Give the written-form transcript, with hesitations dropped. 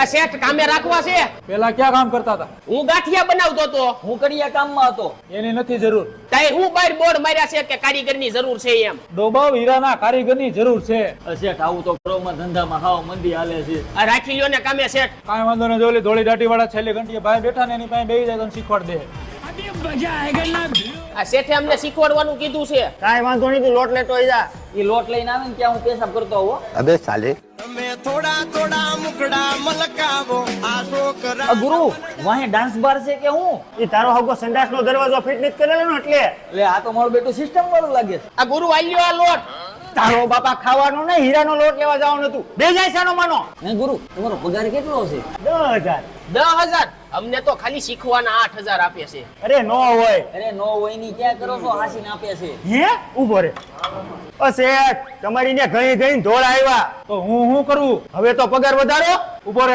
આ શેઠ કામે રાખવા છે? પેલા ક્યાં કામ કરતા હતા? હું ગાંઠિયા બનાવતો હતો. હું કડિયા કામમાં હતો. એની નથી જરૂર. તાઈ હું બહાર બોર્ડ માર્યા છે કે કારીગરની જરૂર છે એમ. ડોબાવ હીરાના કારીગરની જરૂર છે. શેઠ આવું તો ઘરોમાં ધંધામાં હાવ મંદી હાલે છે. આ રાખી લ્યો ને કામે શેઠ. કાંઈ વાંધો નહીં, જોલી ધોળી દાટી વાળા છેલ્લી ઘંટીએ ભાઈ બેઠા ને એની પાસે બેહી જાય તો શીખવાડ દે. આ શેઠે અમને શીખવાડવાનું કીધું છે. કાંઈ વાંધો નહીં, તું લોટ લેતો આવી જા. એ લોટ લઈને આવે ને ત્યાં હું પેશાબ કરતો આવો. અબે સાલે ગુરુ વાહે ડાન્સ બાર છે કે હું? એ તારો હગો સંડાસનો દરવાજો ફિટ નથી કરેલો ને એટલે. એટલે આ તો મારું બેટું સિસ્ટમ વાળું લાગે છે. આ ગુરુ આલ્યો આ લોટ. તારો બાપા ખાવાનો ને હીરાનો લોટ લેવા જવાનું હતું. બે જાય સાનો માનો. હે ગુરુ તમારો પગાર કેટલો છે? 10,000. 10,000? અમને તો ખાલી શીખવાના 8,000 આપે છે. અરે નો હોય. અરે નો હોય ની ક્યાં કરો છો? હાસીને આપે છે. હે ઉભો રે. ઓ શેઠ, તમારી ને ઘણી ઘણી ધોળ આવ્યા. તો હું કરું? હવે તો પગાર વધારો. ઉભો રે.